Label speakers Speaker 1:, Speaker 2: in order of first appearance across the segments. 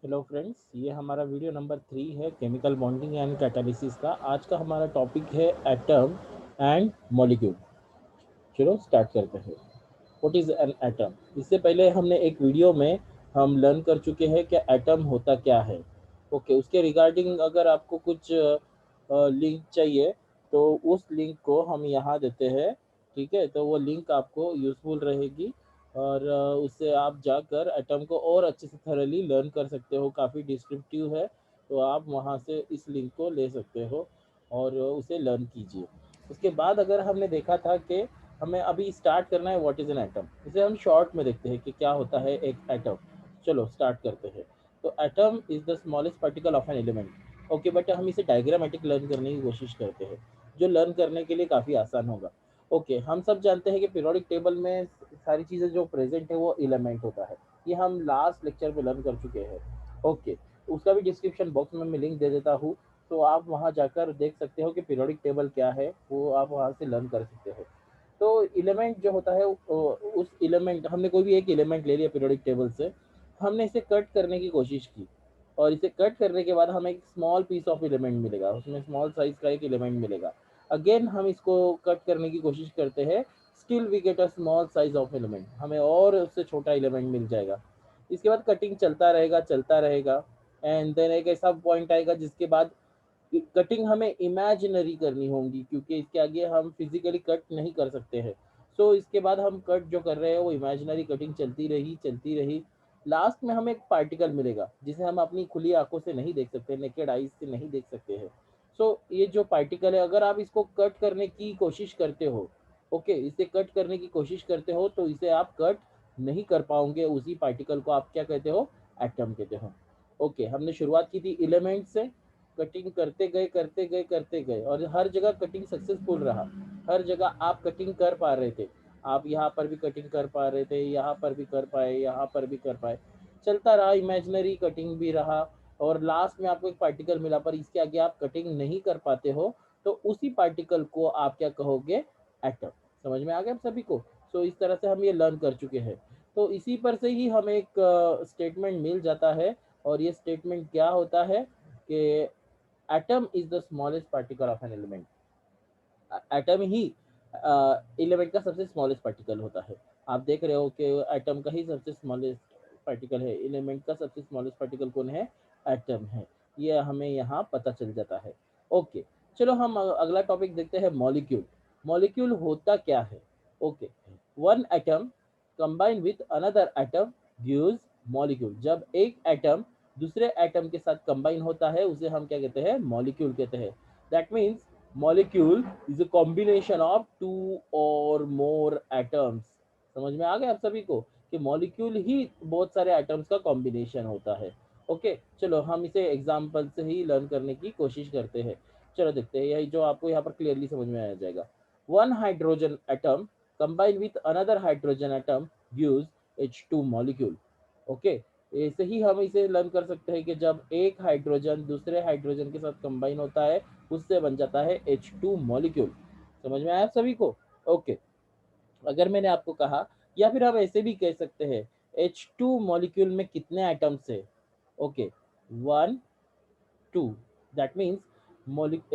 Speaker 1: Hello friends, ये हमारा video number 3 है केमिकल बॉन्डिंग एंड कैटालिसिस का। आज का हमारा टॉपिक है एटम एंड मॉलिक्यूल। चलो स्टार्ट करते हैं। What is an atom? इससे पहले हमने एक वीडियो में हम लर्न कर चुके हैं कि एटम होता क्या है। ओके, उसके रिगार्डिंग अगर आपको कुछ लिंक चाहिए तो उस लिंक को हम यहाँ देते हैं। ठीक है, तो वो लिंक आपको यूज़फुल रहेगी और उससे आप जाकर एटम को और अच्छे से थरली लर्न कर सकते हो। काफ़ी डिस्क्रिप्टिव है, तो आप वहाँ से इस लिंक को ले सकते हो और उसे लर्न कीजिए। उसके बाद अगर हमने देखा था कि हमें अभी स्टार्ट करना है व्हाट इज़ एन एटम, इसे हम शॉर्ट में देखते हैं कि क्या होता है एक एटम। चलो स्टार्ट करते हैं। तो atom is the smallest particle of an element. Okay, but हम इसे डायग्रामेटिक लर्न करने की कोशिश करते हैं, जो लर्न करने के लिए काफ़ी आसान होगा। ओके, हम सब जानते हैं कि पीरियोडिक टेबल में सारी चीज़ें जो प्रेजेंट है वो एलिमेंट होता है। ये हम लास्ट लेक्चर पे लर्न कर चुके हैं। ओके, उसका भी डिस्क्रिप्शन बॉक्स में मैं लिंक दे देता हूँ, तो आप वहाँ जाकर देख सकते हो कि पीरियोडिक टेबल क्या है, वो आप वहाँ से लर्न कर सकते हो। तो एलिमेंट जो होता है उस एलिमेंट, हमने कोई भी एक एलिमेंट ले लिया पीरियोडिक टेबल से, हमने इसे कट करने की कोशिश की और इसे कट करने के बाद हमें एक स्मॉल पीस ऑफ एलिमेंट मिलेगा, उसमें स्मॉल साइज का एक एलिमेंट मिलेगा। अगेन हम इसको कट करने की कोशिश करते हैं, still we get a small size of element, हमें और उससे छोटा एलिमेंट मिल जाएगा। इसके बाद कटिंग चलता रहेगा एंड देन एक ऐसा पॉइंट आएगा जिसके बाद कटिंग हमें इमेजिनरी करनी होगी, क्योंकि इसके आगे हम फिजिकली कट नहीं कर सकते हैं। सो इसके बाद हम कट जो कर रहे हैं वो इमेजिनरी कटिंग चलती रही। लास्ट में हमें एक पार्टिकल मिलेगा जिसे हम अपनी खुली आंखों से नहीं देख सकते, नेकेड आईज से नहीं देख सकते हैं। सो ये जो पार्टिकल है, अगर आप इसको कट करने की कोशिश करते हो, ओके, इसे कट करने की कोशिश करते हो तो इसे आप कट नहीं कर पाओगे। उसी पार्टिकल को आप क्या कहते हो? एटम कहते हो। ओके, हमने शुरुआत की थी एलिमेंट से, कटिंग करते गए और हर जगह कटिंग सक्सेसफुल रहा। हर जगह आप कटिंग कर पा रहे थे, आप यहाँ पर भी कटिंग कर पा रहे थे, यहाँ पर भी कर पाए, यहाँ पर भी कर पाए। चलता रहा, इमेजिनरी कटिंग भी रहा और लास्ट में आपको एक पार्टिकल मिला, पर इसके आगे आप कटिंग नहीं कर पाते हो, तो उसी पार्टिकल को आप क्या कहोगे? एटम। समझ में आ गया आप सभी को? सो इस तरह से हम ये लर्न कर चुके हैं। तो इसी पर से ही हमें एक स्टेटमेंट मिल जाता है और ये स्टेटमेंट क्या होता है कि atom is the smallest particle of an element. Atom he element का सबसे स्मॉलेस्ट पार्टिकल होता है। आप देख रहे हो कि एटम का ही सबसे स्मॉलेस्ट पार्टिकल है, एलिमेंट का सबसे स्मॉलेस्ट पार्टिकल कौन है? एटम है। ये हमें यहाँ पता चल जाता है। ओके, चलो हम अगला टॉपिक देखते हैं, मॉलिक्यूल। मॉलिक्यूल होता क्या है? Okay, one atom combine with another atom gives molecule. जब एक एटम दूसरे एटम के साथ कंबाइन होता है उसे हम क्या कहते हैं? मॉलिक्यूल कहते हैं। That means molecule is a combination of two और मोर एटम्स। समझ में आ गया आप सभी को कि मॉलिक्यूल ही बहुत सारे एटम्स का कॉम्बिनेशन होता है। ओके, चलो हम इसे एग्जांपल से ही लर्न करने की कोशिश करते हैं। चलो देखते हैं, यही जो आपको यहाँ पर क्लियरली समझ में आ जाएगा। One hydrogen atom combine with another hydrogen atom gives H2 molecule. Okay, ऐसे ही हम इसे लर्न कर सकते हैं कि जब एक हाइड्रोजन दूसरे हाइड्रोजन के साथ कंबाइन होता है उससे बन जाता है H2 मॉलिक्यूल। समझ में आया आप सभी को? ओके, अगर मैंने आपको कहा, या फिर हम ऐसे भी कह सकते हैं, H2 मॉलिक्यूल में कितने एटम्स है? Okay, 1 2, that means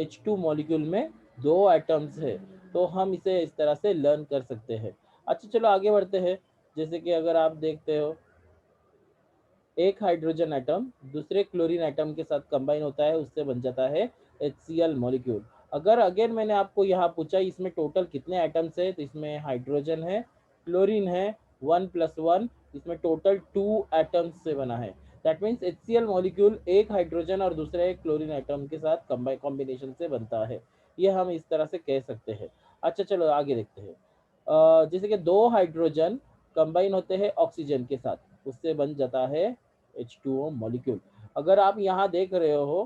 Speaker 1: H2 molecule में दो एटम्स है। तो हम इसे इस तरह से लर्न कर सकते हैं। अच्छा, चलो आगे बढ़ते हैं। जैसे कि अगर आप देखते हो, एक हाइड्रोजन एटम दूसरे क्लोरीन एटम के साथ कंबाइन होता है, उससे बन जाता है HCl मॉलिक्यूल। अगर अगेन मैंने आपको यहाँ पूछा इसमें टोटल कितने एटम्स है, तो इसमें हाइड्रोजन है, क्लोरीन है, 1+1, इसमें टोटल 2 एटम्स से बना है। दैट मीन्स HCl मॉलिक्यूल एक हाइड्रोजन और दूसरे क्लोरीन एटम के साथ कॉम्बिनेशन से बनता है। ये हम इस तरह से कह सकते हैं। अच्छा, चलो आगे देखते हैं। जैसे कि दो हाइड्रोजन कंबाइन होते हैं ऑक्सीजन के साथ, उससे बन जाता है H2O मॉलिक्यूल। अगर आप यहाँ देख रहे हो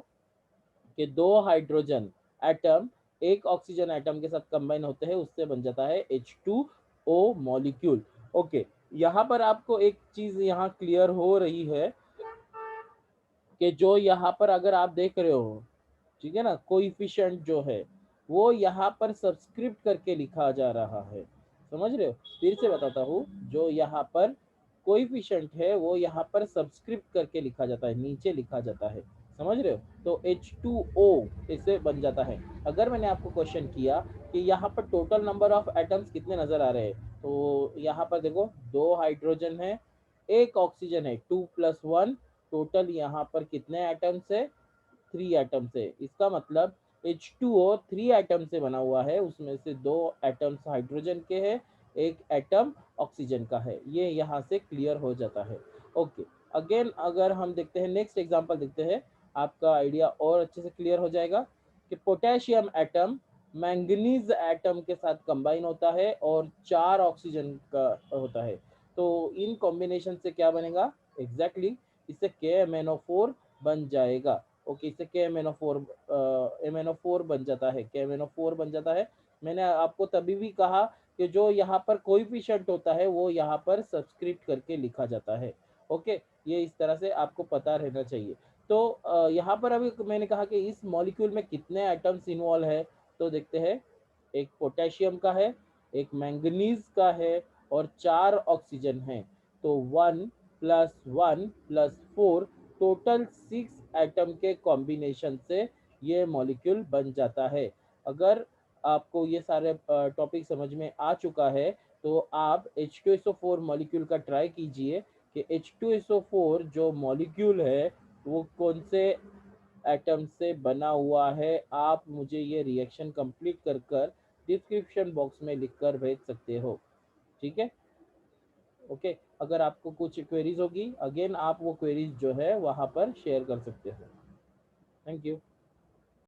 Speaker 1: कि दो हाइड्रोजन एटम एक ऑक्सीजन एटम के साथ कंबाइन होते हैं, उससे बन जाता है H2O मॉलिक्यूल। ओके, यहाँ पर आपको एक चीज यहाँ क्लियर हो रही है कि जो यहाँ पर अगर आप देख रहे हो, ठीक है ना, कोइफिशिएंट जो है वो यहाँ पर सब्सक्रिप्ट करके लिखा जा रहा है। समझ रहे हो? फिर से बताता हूँ, जो यहाँ पर कोएफिशिएंट है वो यहाँ पर सब्सक्रिप्ट करके लिखा जाता है, नीचे लिखा जाता है, समझ रहे हो। तो H2O इसे बन जाता है। अगर मैंने आपको क्वेश्चन किया कि यहाँ पर टोटल नंबर ऑफ एटम्स कितने नजर आ रहे हैं, तो यहाँ पर देखो 2 हाइड्रोजन है, 1 ऑक्सीजन है, 2+1, टोटल यहाँ पर कितने एटम्स है, 3 एटम से। इसका मतलब H2O 3 एटम से बना हुआ है, उसमें से 2 एटम्स हाइड्रोजन के हैं, 1 एटम ऑक्सीजन का है। ये यहाँ से क्लियर हो जाता है। ओके, अगेन अगर हम देखते हैं नेक्स्ट एग्जांपल देखते हैं, आपका आइडिया और अच्छे से क्लियर हो जाएगा कि पोटेशियम एटम मैंगनीज एटम के साथ कंबाइन होता है और 4 ऑक्सीजन का होता है। तो इन कॉम्बिनेशन से क्या बनेगा एग्जैक्टली, इससे KMnO4 बन जाएगा। ओके, इससे MnO4 बन जाता है, KMnO4 बन जाता है। मैंने आपको तभी भी कहा कि जो यहाँ पर कोएफिशिएंट होता है वो यहाँ पर सब्सक्रिप्ट करके लिखा जाता है। ओके, ये इस तरह से आपको पता रहना चाहिए। तो यहाँ पर अभी मैंने कहा कि इस मॉलिक्यूल में कितने एटम्स इन्वॉल्व है, तो देखते हैं, एक पोटेशियम का है, एक मैंगनीज का है और 4 ऑक्सीजन है। तो 1+1+4 टोटल 6 एटम के कॉम्बिनेशन से ये मॉलिक्यूल बन जाता है। अगर आपको ये सारे टॉपिक समझ में आ चुका है तो आप H2SO4 मॉलिक्यूल का ट्राई कीजिए कि H2SO4 जो मॉलिक्यूल है वो कौन से एटम से बना हुआ है। आप मुझे ये रिएक्शन कंप्लीट कर डिस्क्रिप्शन बॉक्स में लिखकर भेज सकते हो, ठीक है। ओके, अगर आपको कुछ क्वेरीज होगी अगेन आप वो क्वेरीज जो है वहाँ पर शेयर कर सकते हो। Thank you.